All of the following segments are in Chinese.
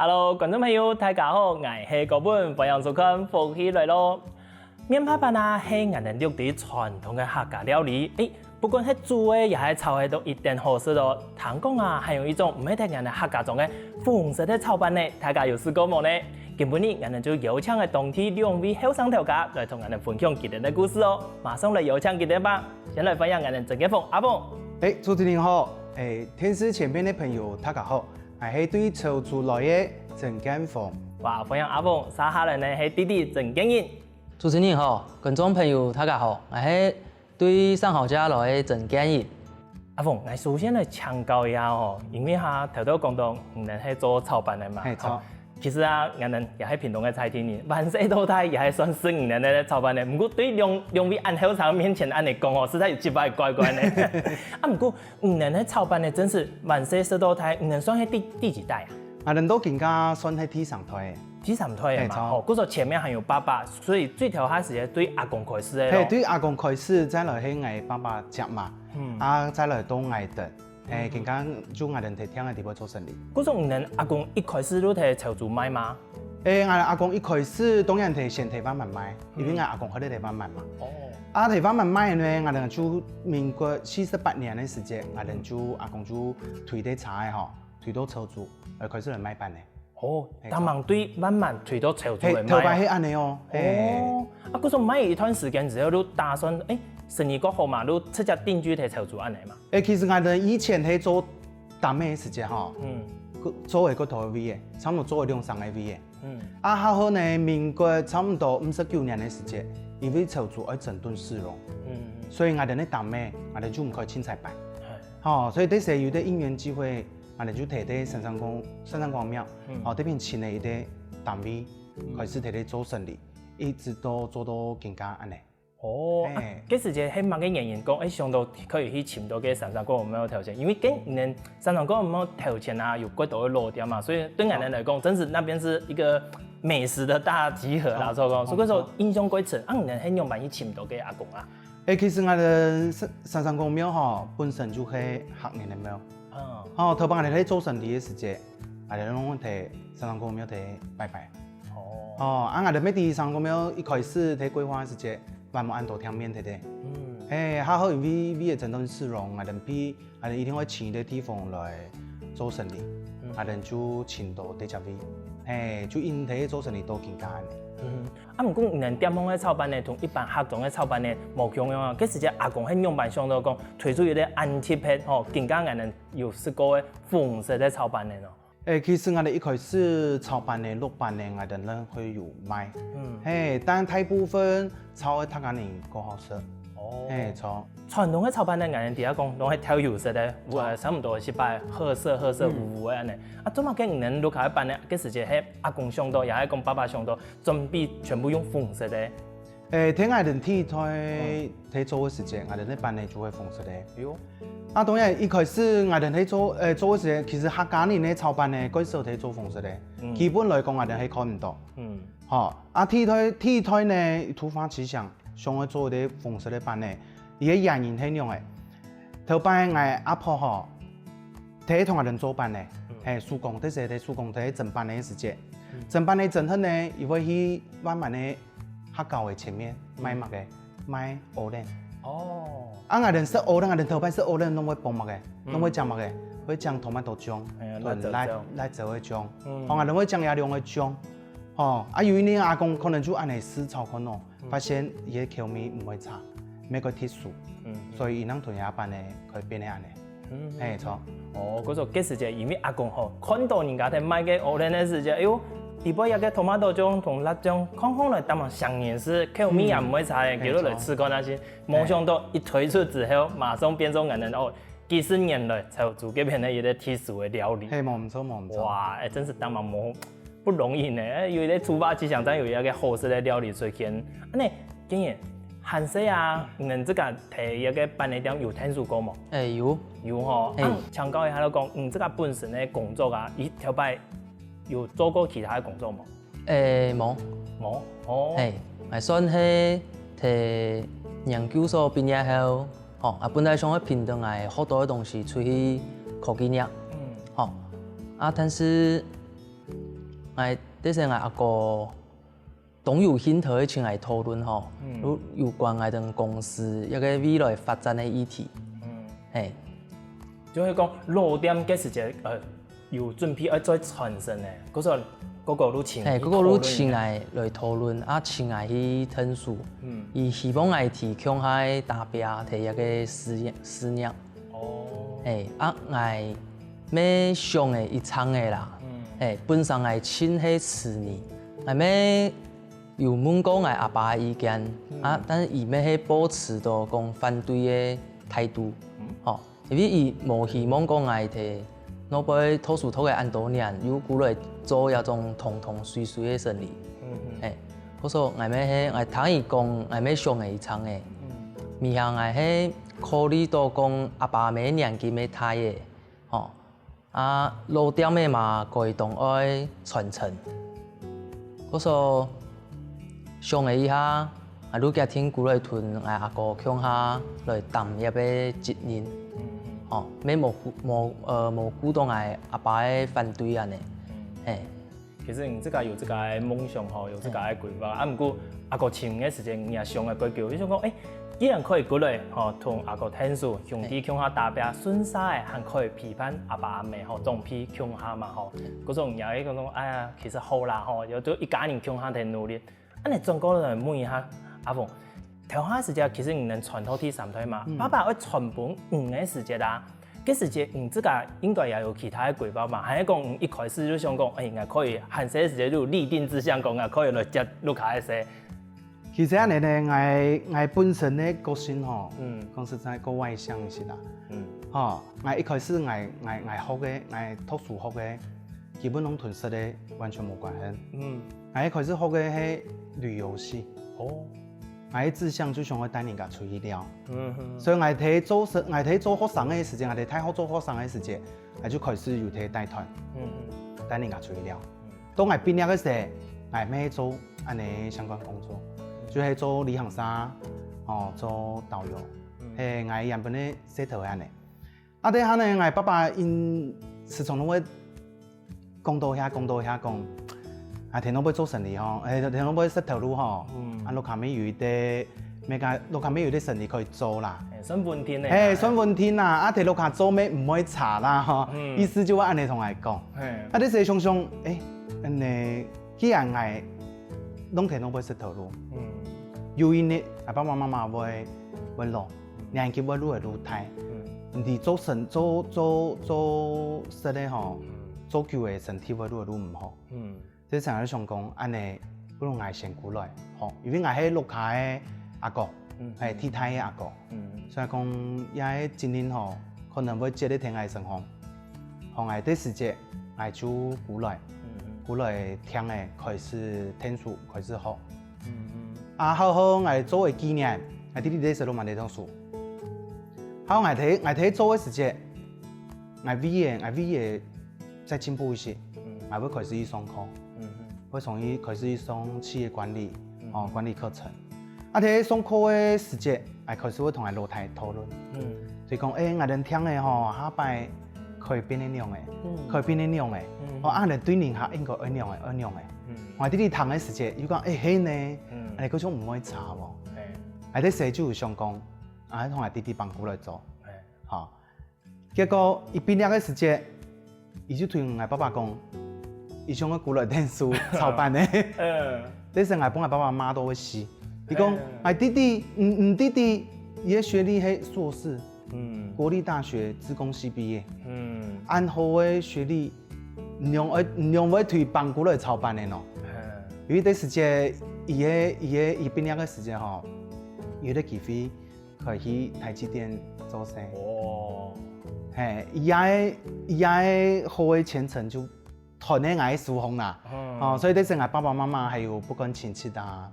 Hello， 观众朋友，大家好，我是高本，欢迎收看《福气来咯》。面拍板啊，是我们六地传统的客家料理。不管是煮的，也是炒的，都一定好吃咯。听讲啊，还有一种唔系听人的客家种的红色的炒饭呢，大家有试过冇呢？今日我们就邀请的当地两位后生头家来同我们分享佢哋的故事哦。马上来邀请佢哋吧，先来分享我们郑家峰阿峰。主持人好，电视前边的朋友大家好，我是对潮州来的郑建峰。哇，分享阿峰，沙下人呢是弟弟郑建英。主持人好，观众朋友大家好，我是对上好家来的郑建英。阿峰，我首先来强调一下哦，因为哈头都讲到唔能系做炒饭的嘛。其实啊，我们也系屏东的菜天人，万世多代也系算是我们的炒饭的。不过对两位安后场面前安尼讲哦，实在有几百怪怪的。啊，不过我们的炒饭呢，真是万世多代，我们算是第几代啊？我们都更加算是第三代。第三代的嘛，哦，嗰时候前面还有爸爸，所以最头开始是对阿公开始的咯。对阿公开始，再来是我爸爸接嘛，再来到我等。更加就我哋听嘅地方做生意。嗰种唔能阿公一开始都係潮州賣嘛？我阿公一开始當然係先地方慢賣，因為我阿公喺啲地方賣嘛。哦。地方慢賣呢，我哋就民國48年嘅時間，我哋就阿公就推啲茶嘅推到潮州，開始嚟賣飯嘅。哦，他們對慢慢推到潮州嚟賣。頭擺係安尼哦。哦。嗰種賣一段時間之後，都打算生意過好嘛，都直接定居喺潮州安尼嘛。其實我哋以前係做大咩時間做個頭 V 嘅，差唔多做2-3個 V 嘅。後後呢，民國差唔多59年嘅時間，因為潮州要整頓市容，所以我哋呢大咩，我哋就唔可以青菜擺。所以啲時有啲因緣機會，我哋就提啲神山公廟，呢邊請嚟啲單位，開始提啲做生意，一直都做到更加安尼。哦，嗰時就係乜嘅原因講，上到可以去尋到嘅神山公廟頭前，因為跟人神山公廟頭前啊有幾多嘅落點嘛，所以對我們來講，真是那邊是一個美食的大集合啦，所以講，所以說印象幾深，人係用蠻去尋到嘅阿公啊。其實我哋神山公廟本身就係客人嘅廟，頭幫我哋喺做生意嘅時節，我哋攏睇神山公廟睇拜拜。我哋咩啲神山公廟一開始睇規劃嘅時節。慢慢按到聽面睇睇，還好因為嘅整頓市容，我哋一定會請啲地方來做生意，我哋就請到啲隻位，就因睇做生意都更加安。唔過我哋點樣嘅炒飯呢，同一般客種嘅炒飯呢冇共樣啊。嗰時隻阿公喺用飯上度講，推出一啲安貼片，更加我哋有試過嘅紅色嘅炒飯呢。其實我哋一開始炒飯呢、滷飯呢，我哋都會有賣，但大部分炒嘅客家人較好食。炒傳統嘅炒飯呢，我哋第一講都係調油色嘅，差唔多是擺褐色糊嘅安尼。做乜嘅我哋滷開飯呢？嗰時就係阿公上到，也係講爸爸上到，準備全部用紅色嘅。聽我哋睇做嘅時間，我哋啲飯呢就會紅色嘅。當然一開始我哋喺做嘅時候，其實客家人咧炒飯咧，嗰時候睇做紅色嘅，基本來講我哋係看唔到。T台呢突發奇想，想去做啲紅色嘅飯咧，而家人人係用嘅。頭擺我阿婆睇同我哋做飯咧，手工啲時睇手工睇整飯嘅時節，整飯嘅整好呢，又會去慢慢嘅客家嘅前面賣乜嘅，賣蚵仔。我哋食蚵仔，我哋頭擺食蚵仔，攏會幫乜嘅，攏會醬乜嘅，會醬토마토醬，辣椒嘅醬，我哋會醬椰蓉嘅醬，有一年阿公可能就按嚟試炒看咯，發現伊嘅口味唔會差，咩個鐵素，所以伊能同阿班咧可以變嚟安尼，錯。嗰時候嗰時就因為阿公看到人家喺賣嘅蚵仔嘅時間，哎呦！底部有個tomato醬同辣醬，看看來，當然香煙是口味也唔會差嘅，叫落來吃過那些。沒想到一推出之後，馬上變成人幾十年來才做這邊的一個特殊的料理。冇唔錯。哇，真是當然不容易呢。有啲突發奇想，但有一個好食的料理出現。那竟然韓式啊，你這個睇一個辦的店有聽說過冇？有吼。強調一下，講這個本身的工作啊，一條擺。有做過其他嘅工作冇？冇。我算係喺研究所畢業後，本來想去屏東嚟學到嘅東西出去考經驗，但是这些阿哥都有兴趣请来讨论吼，有关等公司一个未来发展的议题。嘿，就是讲落点，这是一个有准备要再传承的，嗰個都請，嗰個都請來討論，請來去討論。伊希望來提供喺大邊提一個思念。來咩上嘅一場嘅啦，本身係親係詞呢，咩有問過阿爸嘅意見，但是伊咩係保持到講反對嘅態度，因為伊無希望講係提。我被托數托嘅按多年，有過來做一種通通水水嘅生意。我說我咩係，我聽伊講，我咩上嘅一場嘅，面向我係考慮到講阿爸咩年紀咩大嘅，老點嘅嘛改動愛傳承。我說上嘅以下，我如果聽過來屯我阿哥鄉下來擔一個責任。咩冇鼓動阿爸嘅反對安尼，其實你這個有這個夢想吼，有這個規劃。不過阿哥前嘅時間，你也想嘅規矩，你想講，既然可以過來吼，同阿哥聽書，兄弟鄉下打拼，順勢還可以批判阿爸阿媽吼，總批鄉下嘛吼，嗰種也係講，哎呀，其實好啦吼，有都一家人鄉下喺努力。安尼中國人問一下阿鳳。頭下時間其實唔能傳到第三代嘛，爸爸會傳本嘅時間啦，嗰時間這個應該也有其他嘅規劃嘛，係講一開始就想講，我可以閒時時間就立定志向講，可以來接錄下一些。其實安尼咧，我本身咧個性吼，講實在個外向是啦，我一開始我學嘅，我讀書學嘅，基本攏同實咧完全冇關係。我一開始學嘅係旅遊系。我嘅志向就想去帶人家出去了，所以我睇做學生嘅時間，我哋太好做學生嘅時間，我就開始有睇帶團，帶人家出去了。當我畢業嘅時候，我咩做安尼相關工作，就係做旅行社，做導遊，係我原本嘅寫頭安尼。等下呢，我爸爸因時常都會講到講。聽到要做生意吼，聽到要識頭路吼，陸下面有一啲咩個，陸下面有啲生意可以做啦。算穩定嘅。算穩定啦，睇陸下做咩唔會差啦吼。意思就話安尼同我講。啲時常常安尼，既然我攏聽到要識頭路，有因呢，阿爸爸媽媽會攞，年紀會越來越大。你做實咧吼，做久嘅身體會越來越唔好。即成日想講，安尼不如我先過來，因為我係陸下嘅阿哥，係鐵太嘅阿哥，所以講也係今年吼，可能會接啲聽我生活，我啲時節我就過來聽嘅開始聽書，開始學，好我做為紀念，我弟弟啲時都買呢種書，好我睇做嘅時節，我畢業再進步一些，我會開始去上課。會從伊開始去上企業管理，管理課程。喺上課嘅時節，開始會同老太討論。就講我哋聽嘅吼，下擺可以變呢樣嘅，可以變呢樣嘅。你對人客應該一樣嘅。我哋啲談嘅時節，如果係呢，你嗰種唔可以查喎。啲社就會想講，同我弟弟幫過來做。結果一畢業嘅時節，伊就對我爸爸講。伊想我過來聽書操辦的，但是我幫我爸爸媽都會死。伊講，我弟弟，伊嘅學歷係碩士，國立大學資工系畢業，按好嘅學歷，唔用會推幫過來操辦的喏。因為啲時間，伊畢業嘅時間吼，有啲機會可以去台積電做生。伊也好嘅前程就。團咧嗌疏風啦，所以啲成日爸爸媽媽還有不跟親戚啊，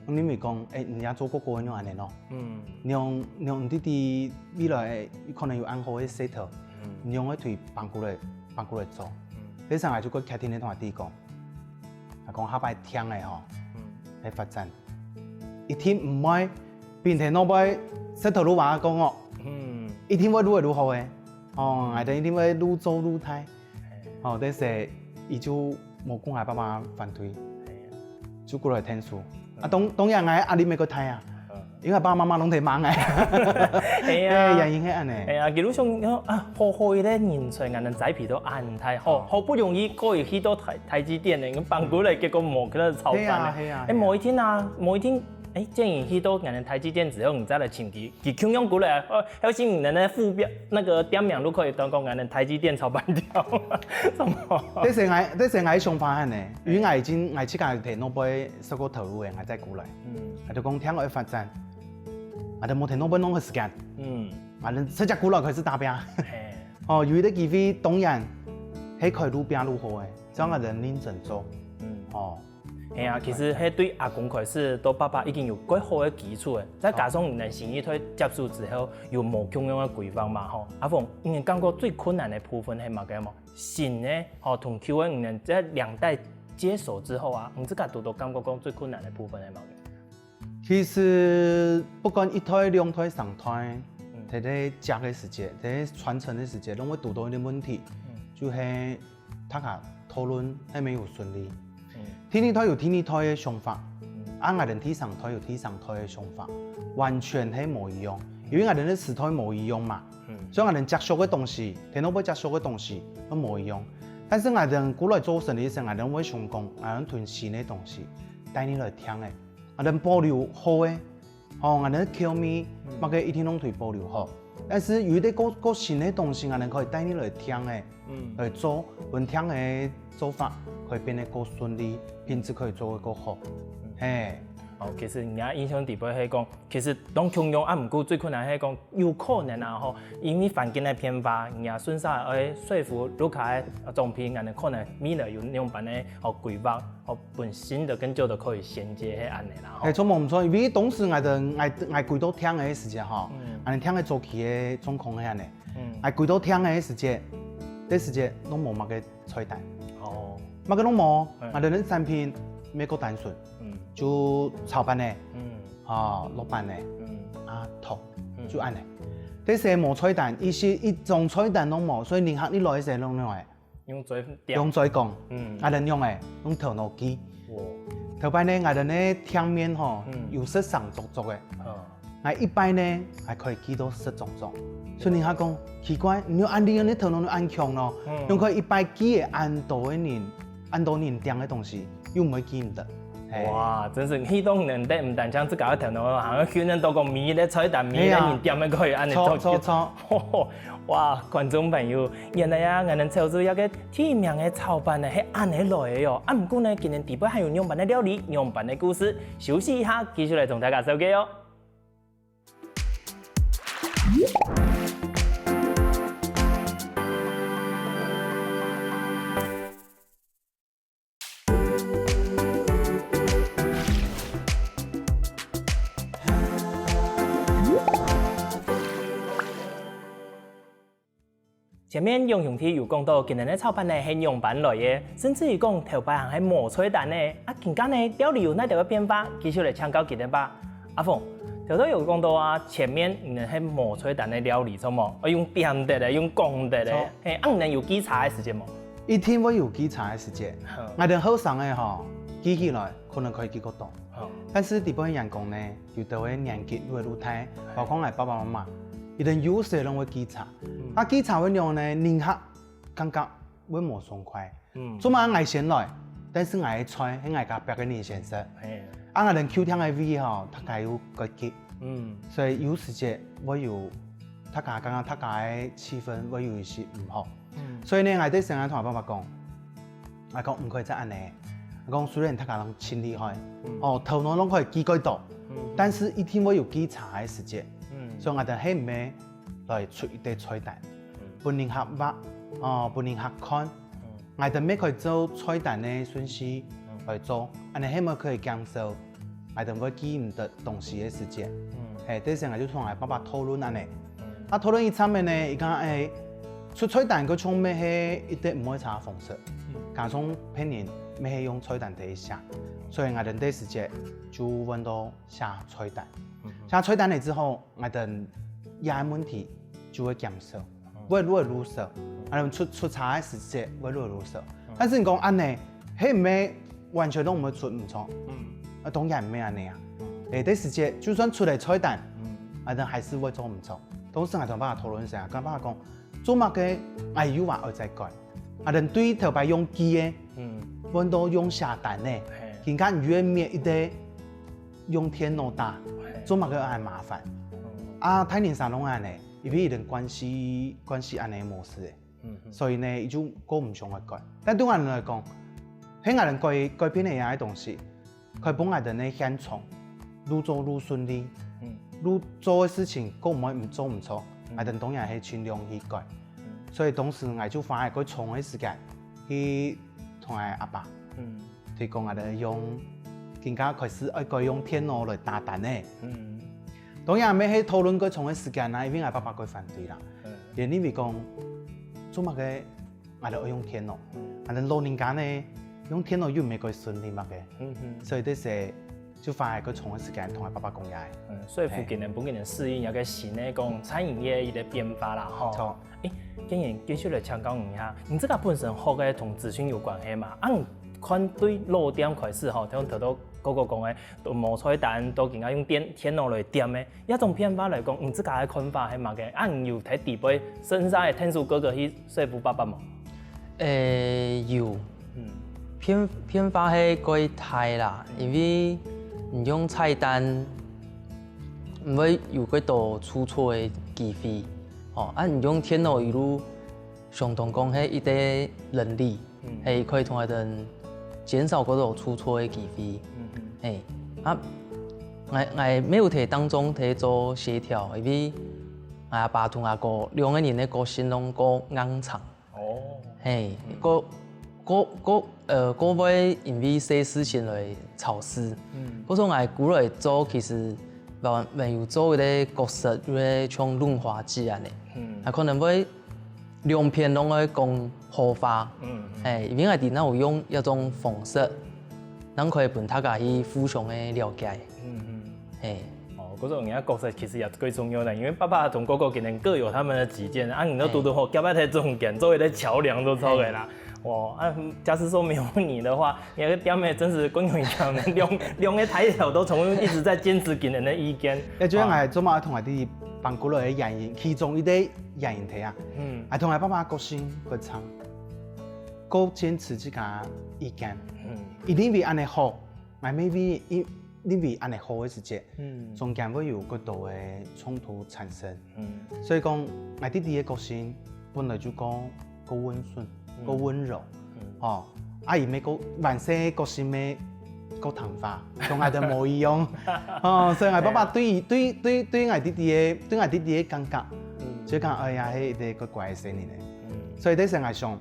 你咪講，人家做哥哥咁樣安尼咯，讓弟弟未來可能有安好嘅勢頭，讓我推幫過來做，啲成日就個客廳咧同我弟講，講下擺聽嘅吼，嚟發展，一天唔會變成攞擺勢頭路話講哦，一天會愈來愈好嘅，我哋一定會愈做愈大，但是。伊就无顾我爸爸反对，就过来听书。当然我压力没个大啊，因为爸爸妈妈拢在忙哎。係啊，原因係安尼。係啊，基本上好咧人才，人哋栽培都安太好不容易過去到台積電嘅，咁辦過嚟結果冇佢哋炒飯咧。某一天。建議去到人哋台積電之後，唔再來請佢強用過來，有時人哋副標那個點名都可以當講人哋台積電炒板掉，什麼？這是我想法係呢，因為我自家提諾貝受過投入嘅，我再過來，我就講聽我發展，我就冇提諾貝弄個時間，我哋直接過來開始打拼，有啲機會當然係可以路邊路好嘅，這樣我哋認真做，係啊，其實係對阿公開始到爸爸已經有幾好嘅基礎嘅，再加上人生意推接觸之後，又冇共用嘅規範嘛，吼。阿鳳，你感覺最困難嘅部分係乜嘅嘛？新嘅，同舊嘅人這兩代接手之後啊，你自家都感覺講最困難嘅部分係乜嘅？其實不管一胎、兩胎、三胎，佢哋夾嘅時節，佢哋傳承嘅時節，都會遇到一啲問題，就係大家討論係沒有順利。天二胎有天二胎嘅想法，我哋天上胎有天上胎嘅想法，完全係冇一樣。因為我哋嘅時胎冇一樣嘛，所以我哋接觸嘅東西，聽到不接觸嘅東西都冇一樣。但是我哋過來做生意時，我哋會想講，我哋囤新嘅東西帶你來聽嘅，我哋保留好嘅，我哋口味乜嘅一定攏對保留好。但是有啲個新嘅東西，我哋可以帶你來聽嘅，來做，揾聽嘅做法可以變得夠順利。品質可以做得夠好，其實人家影響地位係講，其實當共用唔過最困難係講有可能啊，因為環境嘅變化，人家順勢說服樓下嘅總品，人哋可能未來有兩版嘅規劃，本身就跟舊就可以銜接係安尼啦。係錯冇唔錯，因為當時我攰到聽嘅時節嗬，我哋聽嘅早期嘅狀況係安尼，我攰到聽嘅時節，啲時節都冇乜嘅菜單。乜嘅都冇，我哋啲產品咩個單純，就炒飯嘅，落飯嘅，湯就安尼。啲時冇菜單，一種菜單都冇，所以連客你來時用咩？用嘴講，我哋用嘅用頭腦機。頭擺呢，我哋呢聽面有識上足足嘅，我一般呢係可以記到識足足。所以連客講奇怪，你按啲頭腦按強咯，用佢一般記嘅按多嘅人。按多年訂嘅東西，又唔會記唔得。哇！真是呢種人哋唔單止自家頭腦，行去人都講米嘅菜單、米嘅人點樣可以按嚟做。錯。哇！觀眾朋友，原來啊，我哋炒出一個天命嘅炒飯咧，係按嚟來嘅喲。不過呢，今日底部還有樣板嘅料理、樣板嘅故事。休息一下，繼續嚟同大家收記哦。前面楊兄弟有講到，今日嘅炒飯呢係樣板來嘅，甚至於講頭擺行係磨菜蛋呢。近間呢料理有哪條嘅變化？繼續嚟請教佢哋吧。阿鳳，頭先有講到啊，前面你係磨菜蛋嘅料理，錯冇？用點的咧，用講的咧，能有記查嘅時間冇？一天會有記查嘅時間，我哋後生嘅嗬，記起來可能可以記得到，但是地方人講呢，有到嘅年紀越來越大，包括我爸爸媽媽。一定有些人會記查，記查嘅樣呢，人客感覺會冇爽快。做乜我先來，但是我嘅菜係我家別個人先食。我哋口聽嘅味嗬，大家有個記。所以有時節會有大家剛剛大家嘅氣氛會有一些唔好。所以呢，我哋成日同我爸爸講，我講唔可以再安尼。我講雖然大家人親厲害，頭腦攏可以記得到，但是一定會有記查嘅時節。所以我哋係咩來出一啲菜單，本人合畫，本人合看，我哋咩可以做菜單嘅順序來做，我哋係咪可以減少我哋會記唔得東西嘅時間？啲時我就同我爸爸討論安尼，討論一餐面呢，伊講出菜單嗰種咩係一啲唔可以查方式，加上平年咩係用菜單嚟寫，所以我哋啲時間就揾到寫菜單。下菜單嚟之後，我哋有問題就會減少，會越來越少。我哋出差嘅時節會越來越少。但是你讲安尼，迄唔会完全都唔会出唔错，当然唔会安尼啊。下底时节就算出来菜单，但还是会做唔错。当时我同爸爸讨论下，跟爸爸讲，做乜嘅哎有话我再改，但对头摆用机嘅，阮都用下单嘅，人家越面一啲用天脑打，做乜嘅还麻烦。啊，太年三拢安尼，因为人关系安尼模式嘅。所以呢，伊就过唔上去改。但对我人来讲，迄个人改变的样嘅东西，佢帮我人呢向从，愈做愈顺利，愈做嘅事情，个唔可以唔做唔错，我人当然係盡量去改。所以當時我就花個長嘅時間去同我阿爸，提供我哋用，更加開始愛改用電腦來打單嘅。當然咪喺討論個長嘅時間啦，因為我爸爸佢反對啦，因為講。做乜嘅，我哋愛用電腦，我哋老人家呢用電腦又唔係咁順利乜嘅，所以啲時就花個長嘅時間同我爸爸講嘢。所以附近人本身適應一個新嘅講餐飲業伊個變化啦，吼。錯。既然繼續來請教一下，你這個本身學嘅同資訊有關係嘛？看對落點開始吼，聽頭都個講嘅，都無菜單都更加用電腦來點嘅，一種變化來講，你自家嘅看法係乜嘅？你有睇地杯身上嘅天數哥哥去說服爸爸冇？有，偏化係過大啦，因為唔用菜單，唔會有幾多出錯嘅機會，唔用電腦一路相同講係一啲能力，係可以同我哋減少嗰種出錯嘅機會。我沒有喺當中喺做協調，因為我阿爸同阿哥兩個人嘅個性攏個硬撐。個會因為些事情來吵事。嗰種我古來做其實沒有做嗰啲角色，有啲像潤滑劑安尼。可能會兩邊攏會講好話。因為我哋有用一種方式。咱可以幫大家去互相的了解。嗰種人家角色其實也最重要的，因為爸爸同哥哥可能各有他們的己見，你都多多好，夾一睇中間作為的橋梁都錯嘅啦。假使說沒有你的話，你個點咩真是公用一樣，兩個抬頭都從一直在堅持給人的意見。主要係做乜同我哋辦過來嘅原因，其中一啲原因睇啊，係同我爸爸個性個長，個堅持自家意見。一定為安尼好，咪未必因為安尼好嘅時節，中間會有嗰度嘅衝突產生。所以講，我弟弟嘅個性本來就個溫順、個溫柔，阿姨咪個萬些個性咪個糖化，同我哋冇一樣。所以我爸爸對我弟弟嘅感覺，就講哎呀，係一個怪聲嚟嘅。所以啲時我想。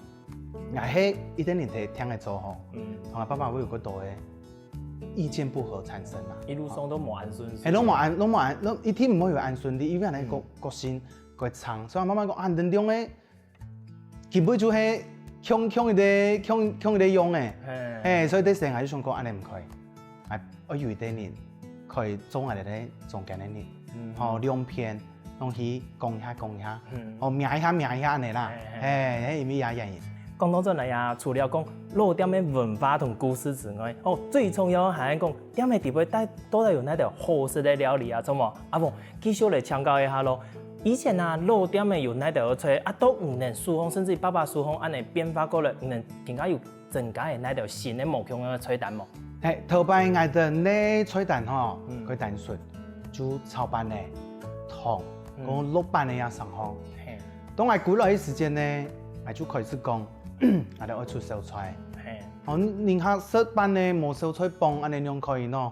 我係一定年睇聽佢做好，同我爸爸會有嗰度嘅意見不合產生啦。一路上都冇安順。係攏冇安，一天唔會有安順利，因為你個性個長，所以我媽媽講人中嘅根本就係強啲用嘅，所以啲成日都想講安尼唔可以，我以為啲人可以做我哋咧中間嘅人，兩片攏去講一下，命一下安尼啦，因為也原因。講到這裡啊，除了講落點嘅文化同故事之外，最重要係講點嘅地位都係有那條好食嘅料理啊，做麼？繼續嚟請教一下咯。以前啊，落點嘅有那條菜都唔能輸紅，甚至爸爸輸紅安尼變化過來，唔能更加有增加嘅那條新嘅模樣嘅菜單麼？頭擺我哋呢菜單佢單純就炒飯嘅糖，講落飯嘅也上好。當我過來嘅時間呢，我就開始講。我哋愛出小菜，人客食飯咧冇小菜幫，安尼樣可以咯。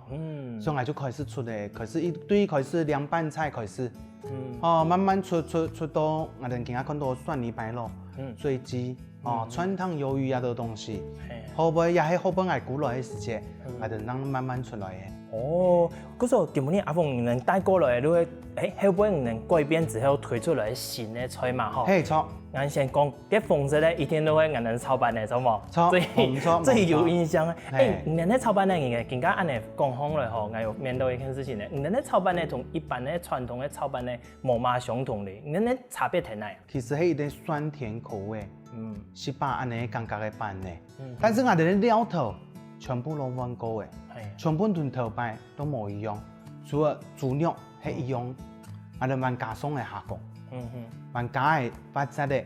所以我就開始出嚟，開始涼拌菜開始，慢慢出到我哋今日看到蒜泥白肉、水雞，川湯魷魚啊啲東西，後尾也係後邊我過來嘅時節，我哋慢慢出來嘅。嗰時候點解阿鳳能帶過來，你會後尾能改變之後推出來新嘅菜嘛？錯。我先講，啲風色咧一天都會人炒飯嚟，做冇？最有印象咧。你哋炒飯咧，更加按嚟講開來吼，我有面對一件事情咧。你哋炒飯咧同一般咧傳統嘅炒飯咧冇嘛相同咧，你哋差別喺哪？其實係一啲酸甜口味， 18安尼感觉的版呢。但是我哋的料头全部拢换过的，全部同头摆都无一样，除了猪肉係一样，我哋慢加松的下工，慢加的八只的，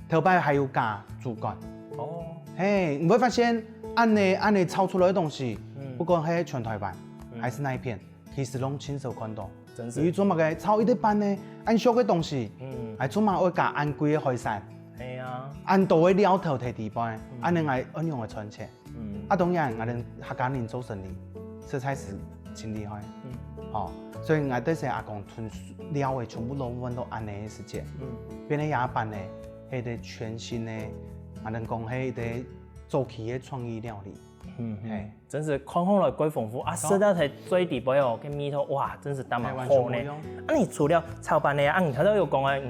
头摆还有加猪肝。哦，嘿，你会发现按你炒出来的东西，不管係全台版还是那一片，其实拢亲手看到。因为做乜嘅炒一啲版呢，按熟嘅东西，係做乜會加按貴嘅海鮮，係啊，按多嘅料頭提地板，按你係按用嘅存錢。當然我哋客家人做生意，這才是真厲害。所以我對些阿公囤料嘅全部都揾到按呢嘅時間，變咗也版呢，係啲全新嘅，我能講係啲早期嘅創意料理。真是看好了鬼豐富啊！食到係最底部哦，個米頭哇，真是當蠻好呢。啊，你除了炒飯呢，啊，你頭先有講嘅，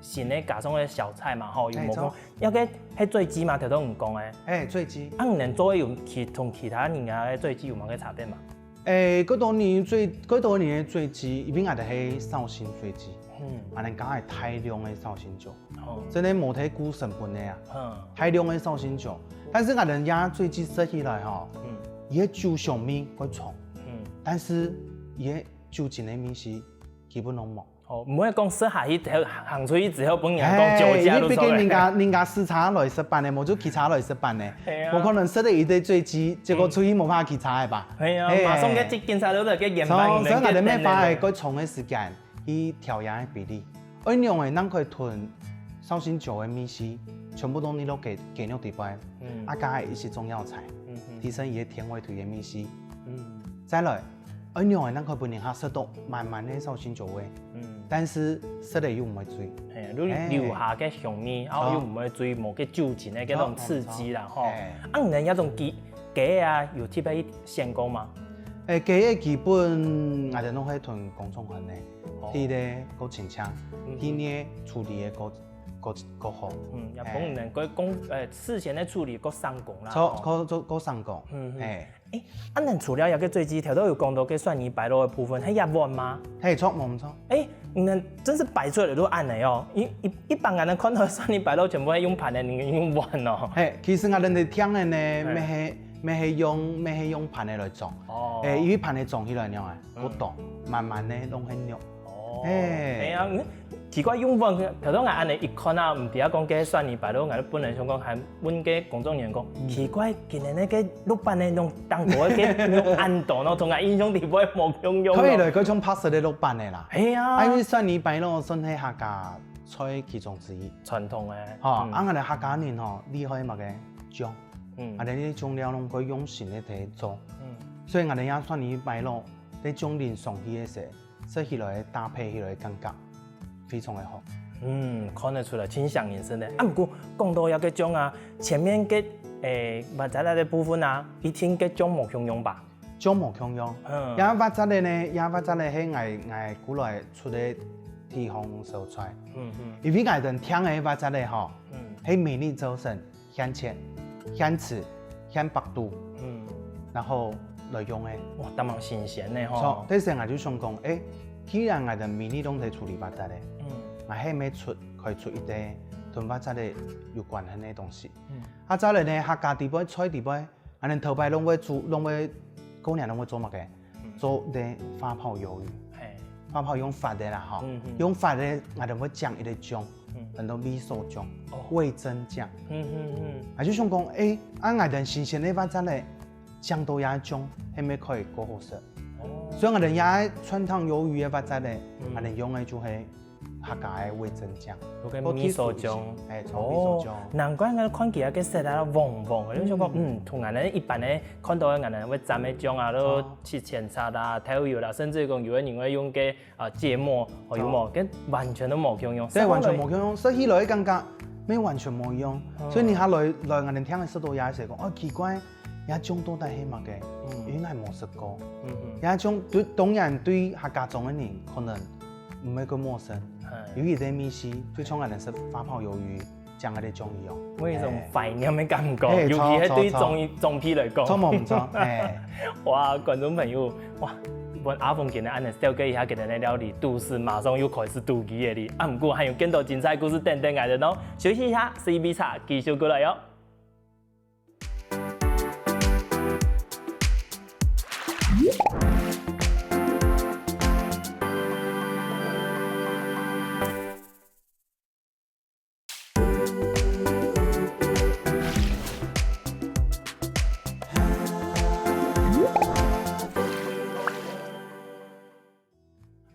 新嘅加上嘅小菜嘛，吼，有冇講？有個係醉雞嘛，頭先唔講嘅。醉雞。啊，你能做有同其他人家嘅醉雞有冇個差別嘛？嗰多年嘅醉雞，一邊係係紹興醉雞，我哋講係大量嘅紹興酒，真係冇睇古成本嘅啊，大量嘅紹興酒。但是我哋家醉雞食起來吼，伊個酒香味會重，但是伊個酒精嘅味是基本攏冇。哦，唔會講食下去行出去之後，本人講酒家都錯嘅。人家試茶來食飯嘅，冇做其他來食飯嘅，冇可能食得一堆醉雞，結果出去冇法其他嘅吧？係啊，馬上嘅檢查到就嘅驗翻。所以我哋咩法係佢重嘅時間去調養嘅比例，按樣嘅咱可以囤紹興酒嘅米絲，全部都你都給肉底擺，啊加係一些中藥材，提升伊嘅甜味同嘅米絲。再來，按樣嘅咱可以本年下食到慢慢嘅紹興酒味，但是食嚟又唔會醉，你留下嘅香味，然後又唔會醉，冇嘅酒精嘅嗰種刺激啦，吼。啊，你有種雞啊，有特別鮮過嗎？雞嘅基本我哋都係囤公眾份嘅，啲咧夠清香，啲咧處理嘅夠好。日本人佢事前嘅處理夠成功啦。夠成功。啊，恁除了有個醉雞條都有講到嘅蒜泥白肉嘅部分，係一碗嗎？係錯冇錯。你真是擺出來都按嚟哦。一般人看到蒜泥白肉全部係用盤嘅，你用碗哦。其實我哋哋聽嘅呢，咩係用盤嘅來做。因為盤嘅做起來樣啊，好凍，慢慢咧攏很肉。係啊，奇怪用碗，頭先我按嚟一看啊，唔係講嘅蒜泥白肉，我本來想講係問嘅公眾人員講，奇怪，今日呢個老闆呢用當過嘅用按度咯，同我印象地位冇用用。佢嚟嗰種拍攝嘅老闆嘅啦。係啊，因為蒜泥白肉算係客家菜其中之一，傳統嘅。我哋客家人厲害乜嘅醬，我哋啲醬料攏可以用心嚟嚟做，所以我哋也蒜泥白肉啲醬料上去嘅時，食起來搭配起來感覺非常的好。看得出來清香人生的。不過講到有個醬啊，前面嘅物質類嘅部分啊，一定嘅醬冇香用吧？醬冇香用。也物質類呢，也物質類係我古來出嘅地方所出。因為我哋聽嘅物質類吼，係美麗早晨香淺、香刺、香白度，然後來用嘅。哇，咁樣新鮮嘅吼。錯，啲時我就想講，既然我哋美麗攏係處理物質嘅。我係咪可以出一啲同物質嘅有關係嘅東西？再來呢，客家地方菜地方，我哋頭擺攏會做，攏會過年攏會做乜嘅？做啲花炮魷魚。花炮用發嘅啦，嗬，用發嘅我哋會醬一啲醬，很多味噌醬、味噌醬。我就想講，我哋新鮮嘅物質咧，醬到也醬，係咪可以過好食？所以我哋也傳統魷魚嘅物質咧，我哋用嘅就係客家嘅味噌醬，嗰個味噌醬，難怪我看其他嘅食啊黃黃嘅，你想講，同人哋一般咧看到嘅人哋會蘸嘅醬啊，都切前叉啦、調油啦，甚至講有啲人會用嘅芥末、有冇，跟完全都冇香用。即係完全冇香用，食起來感覺咩完全冇用。所以你下來我哋聽嘅食到也是講，奇怪，有一種到底係乜嘅？原來冇食過。有一種對當然對客家種嘅人可能唔係咁陌生。有一啲米絲，最常人哋食花炮魷魚，醬嗰啲醬油，我有種懷念嘅感覺，尤其係對中皮嚟講。錯冇唔錯，哇，觀眾朋友，哇，问阿峰今日安尼了解一下今日的料理，都市马上又开始妒忌的哩。啊，不过还有更多精彩故事等等来的哦。休息一下 ，CB 茶继续过来哟。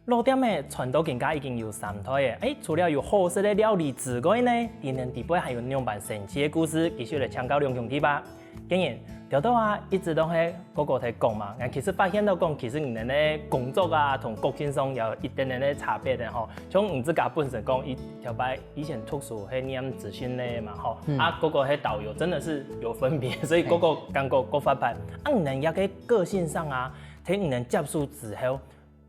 老店的传统更加已经有3代的，除了有好食的料理之外呢，今年底背还有2版神奇的故事，继续来请教两兄弟吧。竟然条道啊，一直都喺嗰個喺講嘛，其實發現到講，其實你哋咧工作啊，同國先生有一點點嘅差別嘅吼。像唔自家本身講，條擺以前讀書係念資訊咧嘛吼，啊嗰個係導遊真的是有分別，所以嗰個感覺各發派。啊，你哋一個個性上啊，睇你哋接觸之後。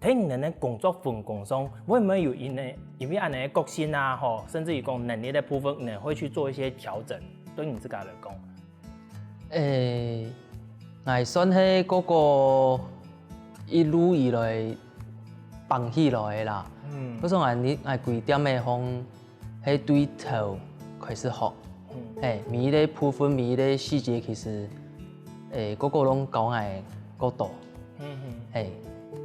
睇你哋工作分工上，會唔會有因為按你個性啊，吼，甚至於講能力的部分，你會去做一些調整？對你自家來講，我算係嗰個一路以來綁起來的啦。嗰種我規點嘅方係對頭開始學，每一個部分、每一個細節其實嗰個攏教我個多，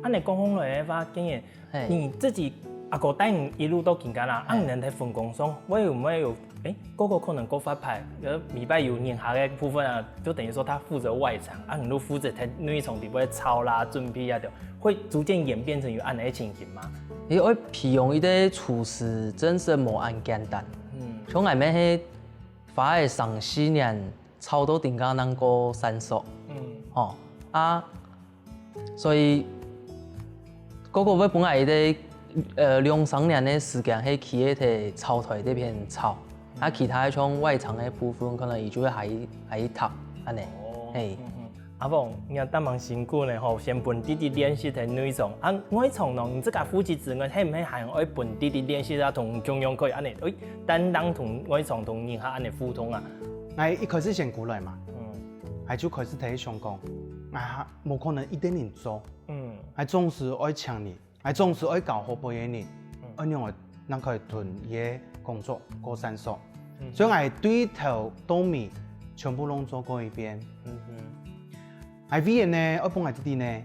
按你講起來的話，竟然你自己阿哥帶你一路到今家啦，按你喺分工上，會唔會有嗰個可能各發派，禮拜有年下嘅部分啊，就等於說他負責外場，啊你都負責喺內場底部操啦、準備啊條，會逐漸演變成有按你嘅情形嗎？因為培養一個廚師真是無咁簡單，從來面係花係3-4年，操到點解能夠3熟，所以。嗰個我本來的2-3年的時間係企喺條操台呢邊操，啊其他像外場的部分可能伊就會喺讀安尼。阿鳳，你要當忙辛苦呢吼，先本弟弟練習喺內場，啊外場呢，你自家負責之外，係唔係還要本弟弟練習啊？同中央可以安尼，擔當同外場同人下安尼互通啊？我一開始先過來嘛，我就開始睇想講，我冇可能一點點做。我總是愛請你，我總是愛教好別人，咁樣我能夠屯嘢工作過3熟，所以我對頭到尾全部攏做過一遍。我為人呢，我幫我弟弟呢，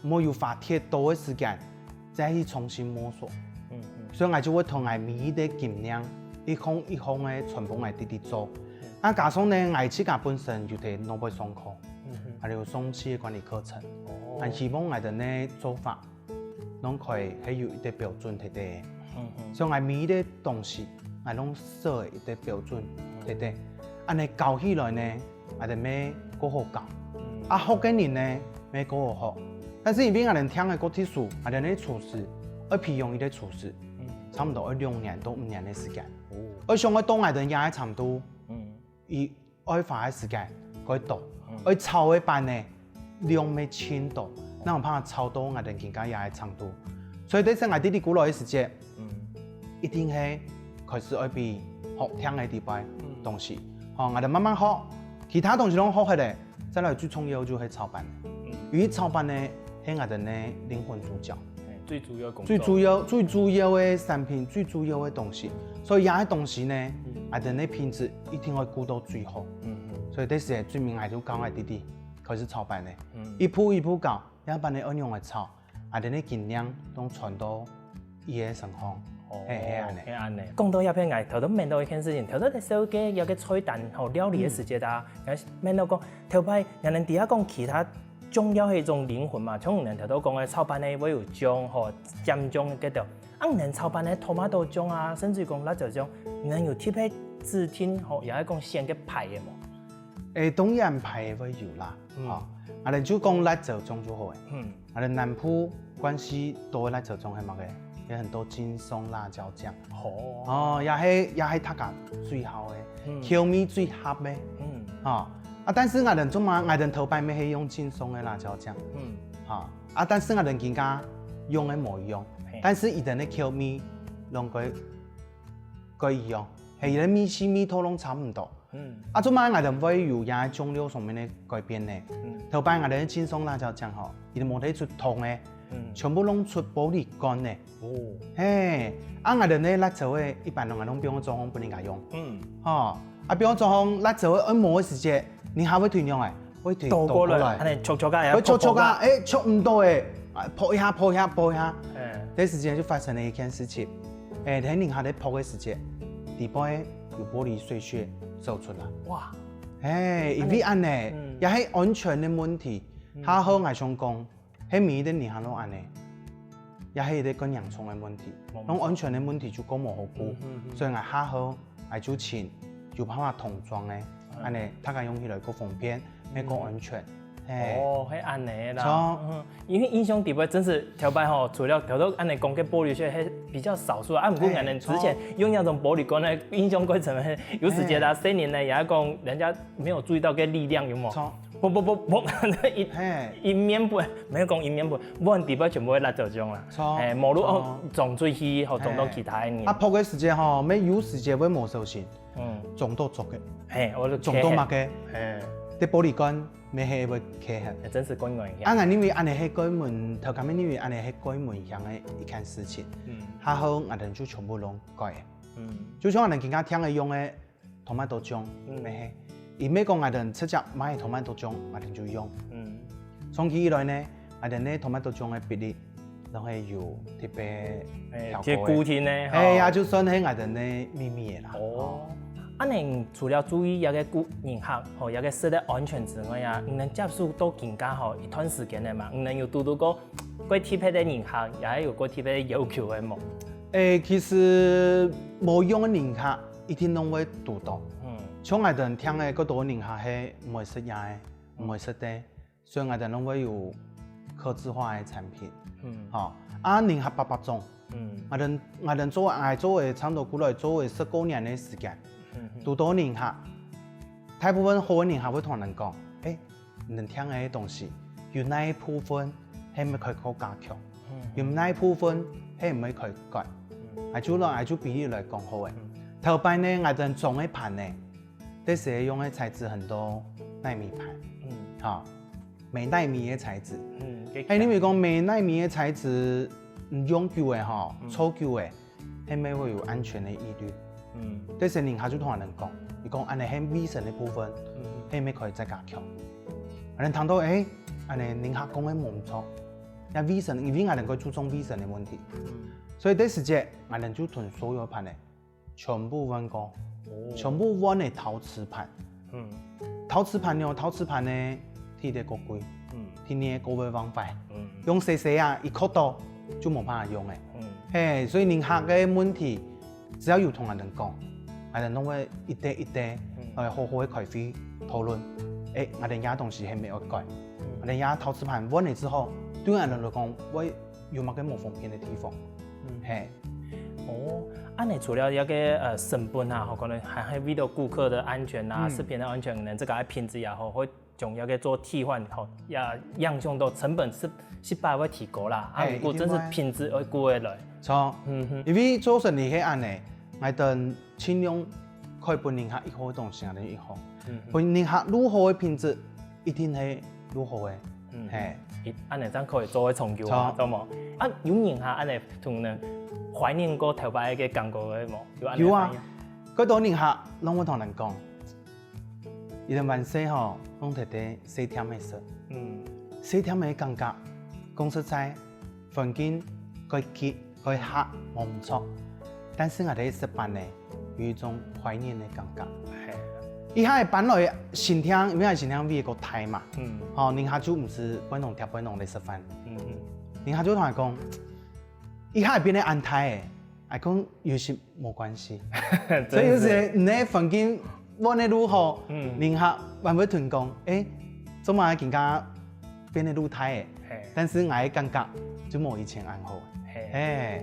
冇要花太多嘅時間再去重新摸索，所以我就會同我每一個經驗一項一項嘅全部我弟弟做。啊，加上呢，我自家本身就喺諾貝上課。還有送企業管理課程，我希望我哋呢做法，攏可以係有一個標準睇睇，所以我每一個東西，我攏設一個標準睇睇，安尼教起來呢，我哋咩個好教，啊學嘅人呢咩個好學，但是因為我哋聽嘅嗰啲書，我哋呢廚師，要培養一個廚師，差唔多要2年到5年嘅時間，我想我當我哋也差唔多，以愛花嘅時間可以讀。而操的班呢，量沒輕多，那我怕操到我哋更加也係長度，所以對上我弟弟過來嘅時節，一定係開始要比學聽嘅啲擺東西，我哋慢慢學，其他東西攏學起來，再來最重要就係操班，因為操班呢係我哋呢靈魂主角，最主要工作，最主要嘅產品，最主要嘅東西，所以也係東西呢，我哋呢品質一定要顧到最好。所以這時最明我就教我弟弟開始操班咧，一步一步教，一班你按樣來操，我哋呢經驗都傳到伊個身上，係安尼。講到一片藝，頭都問到一件事情，頭都喺手機有個菜單和料理嘅時節啊，問到講頭擺人哋底下講其他醬料係一種靈魂嘛，像人頭都講嘅炒飯咧會有醬和蘸醬嘅條，啊人炒飯咧토마토醬啊，甚至講辣椒醬，人有貼喺指天和又係講鮮嘅排嘅嘛。東洋派會有啦，我哋就講辣椒醬就好誒，我哋南部關西多辣椒醬係乜嘅？有很多金松辣椒醬，也係大家最好嘅，口味最合嘅，但是我哋做嘛，我哋頭擺咪係用金松嘅辣椒醬，但是我哋更加用嘅冇用，但是伊哋嘅口味兩個一樣，係伊啲米絲米頭攏差唔多。做乜我哋會有也中料上面嘅改變呢？頭擺我哋啲輕鬆辣椒醬嗬，伊哋冇睇出痛嘅，全部攏出玻璃乾嘅。嘿，我哋呢辣椒嘅一般我哋攏比方做紅不能夠用。比方做紅辣椒嘅磨嘅時節，你還會斷用嘅，會斷倒過來，安尼戳戳下，會戳戳下，戳唔到嘅，撲一下，撲一下，撲一下。呢時間就發生了一件事情，喺寧夏啲撲嘅時節，底部有玻璃碎屑走出來。哇！因為安尼也係安全嘅問題。下好我想講，喺面啲寧夏都安尼，也係啲跟洋葱嘅問題。咁安全嘅問題就講冇好顧，所以我下好我就錢就怕話桶裝嘅，安尼大家用起來個方便，咩個安全。係安尼啦。因為印象底部真是條擺吼，除了條到安尼講嘅玻璃屑係比較少數啊。唔過我哋之前用那種玻璃乾咧，印象過程有時節啦，10年咧也講人家沒有注意到嘅力量有冇？啵，一面盤，沒有講一面盤，冇人底部全部係辣椒醬啦。無論撞水去，或撞到其他嘅。撲嘅時節吼，咩有時節會冇小心，撞到足嘅，撞到乜嘅，啲玻璃乾。咩係會開下？真是關門一樣。我因為安尼係關門，頭前面因為安尼係關門一樣嘅一件事情。下好我哋就全部攏改。就像我哋更加聽嘅用嘅토마토醬，咩係？而咩講我哋直接買토마토醬，我哋就用。從其以來呢，我哋呢토마토醬嘅比例都係有特別調過嘅。固定咧。也就算係我哋呢秘密嘅啦。安尼除了注意一個人客吼，一個食的安全之外啊，唔能接觸到更加吼一段時間嘅嘛，唔能有拄過特別嘅人客，也係有個特別嘅要求嘅冇。其實冇用嘅人客一定都會拄到。像我哋聽嘅嗰度人客係唔會食嘢嘅，唔會食的，所以我哋都會有客製化嘅產品。人客800種。我哋做嘅差唔多過來做嘅19年嘅時間。拄到人客，大部分好嘅人客會同人講，能聽嘅東西有哪一部分係咪可以加強，有哪一部分係唔可以改，我就比例來講好嘅。頭擺呢，我哋種嘅盤呢，啲時用嘅材質很多糯米盤，美糯米嘅材質，因為講美糯米嘅材質用久嘅粗久嘅，係咪會有安全嘅疑慮？啲時人客就同人講，你講安尼係微生嘅部分，係咪可以再加強？我哋聽到安尼人客講嘅冇唔錯，因微生，因為我哋會注重微生嘅問題，所以啲時節我哋就囤所有盤咧，全部換過，全部換嘅陶瓷盤。陶瓷盤呢，睇得過貴，睇你個位方法，用細啊，一顆刀就冇辦法用嘅。所以人客嘅問題。只要有同人哋講，我哋都會一啲好好嘅開會討論。我哋有東西係咪要改？我哋有陶瓷盤換嚟之後，對我哋嚟講，會有乜嘅冇方便嘅地方？安尼除了一個成本啊，可能還係為了顧客的安全啊、食品的安全，能這個品質也好，會將一個做替換，也樣樣都成本是不會提高啦。如果真是品質會顧會來。錯，因為做生意係安尼，我哋盡量可以俾人客一好嘅東西，我哋一好。俾人客如何嘅品質，一定係如何嘅。安尼真可以做嘅長久啊，懂冇？有人客安尼同人懷念過頭擺嘅感覺嘅冇？有啊，嗰度人客，攏會同人講，伊哋晚上吼，攏睇啲4點嘅食，4點嘅感覺，講實在，環境佢結。佢客冇唔錯，但是我哋食飯呢有一種懷念嘅感覺。以下係本來先聽，因為先聽為個台嘛，人客就唔是本農貼本農嚟食飯，人客就同我講，以下係變得安泰嘅，講有時冇關係，所以有時你環境換得如何，人客會唔會同講，做乜更加變得如泰嘅，但是我嘅感覺就冇以前安好。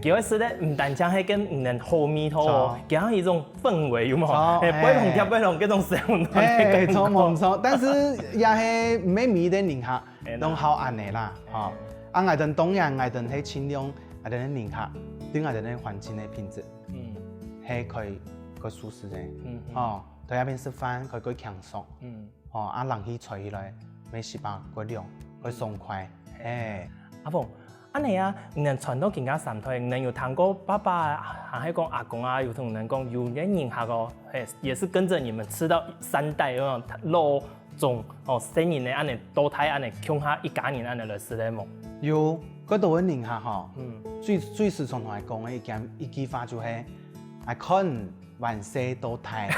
叫佢食咧，唔單止係跟人好味好，加上一種氛圍有冇？杯籠貼杯籠嗰種食物，錯冇錯，但是也係唔係味啲人客都好安尼啦，我哋當然我哋係盡量我哋啲人客對我哋啲環境嘅品質係可以個舒適嘅，在那边吃饭，可以享受。哦，啊，冷气吹起来，没洗吧，过凉，可以爽快。哎，阿凤，安尼啊，人传统更加三推，人有谈过爸爸，还是讲阿公啊，有同人讲有人认下个，也是跟着你们吃到3代那种肉粽哦，生年的安尼多胎安尼，穷下一家人安尼来食嘞么？有，嗰度嘅宁夏吼，最时常同我讲嘅一句话就係，I can 萬世多胎。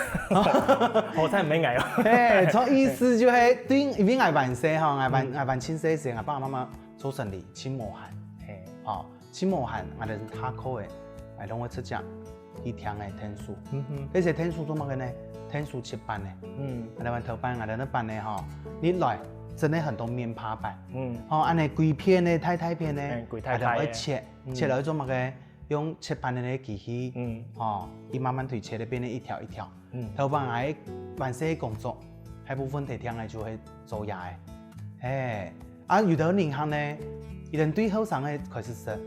好彩唔免捱哦。誒，從意思就係對，因為我萬世吼，我萬千世時，我爸爸媽媽做生意，錢無限，哦，錢無限，我哋下課嘅，我攏會出隻一天嘅天數，呢些天數做乜嘅呢？天數7班嘅，我哋玩頭班，我哋那班嘅吼，你來真的很多面趴板，哦，安尼貴片嘅、太片嘅，我哋會切來做乜嘅？用切板的那機器，伊慢慢推切的變成一條一條。頭班我完成工作，喺部分地聽嚟就會做嘢嘅。啊，有的銀行呢，一人對後生嘅開始食，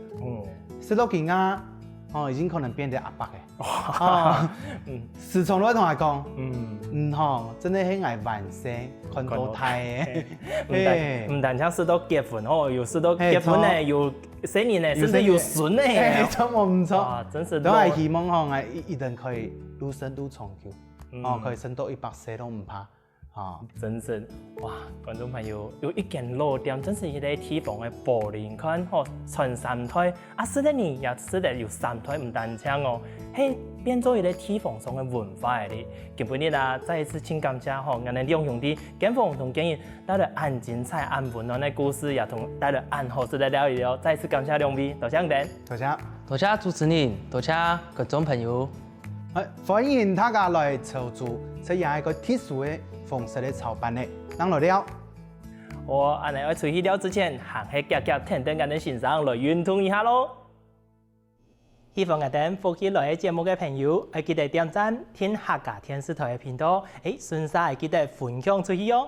食到幾啱，已經可能變得阿伯嘅。時常都會同我講，真係係捱完成，看到太嘅。唔但止食到結婚哦，有食到結婚呢，有生年呢，甚至有孫呢。錯冇唔錯，哇，真是都係希望我一定可以越生越長久，可以生到100歲都唔怕。真是哇！觀眾朋友有一間老店，真是一個地方嘅玻璃看哦，傳3代，啊，是的呢，也是的有3代唔單止哦，係變做一個地方上嘅文化嚟。今日啊，再一次請感謝吼，我哋兩兄弟簡鳳同建議帶來按精彩、按溫暖嘅故事，也同帶來按好食嘅料理哦。再一次感謝兩位，多謝你。多謝主持人，多謝各種朋友。歡迎大家來潮州，這樣一個特殊嘅方式嚟炒飯咧，當來了。我安尼喺出去了之前，行去夾夾聽聽我哋先生來運動一下咯。希望我哋福建來嘅節目嘅朋友，記得點讚聽客家電視台嘅頻道，順勢記得分享出去哦。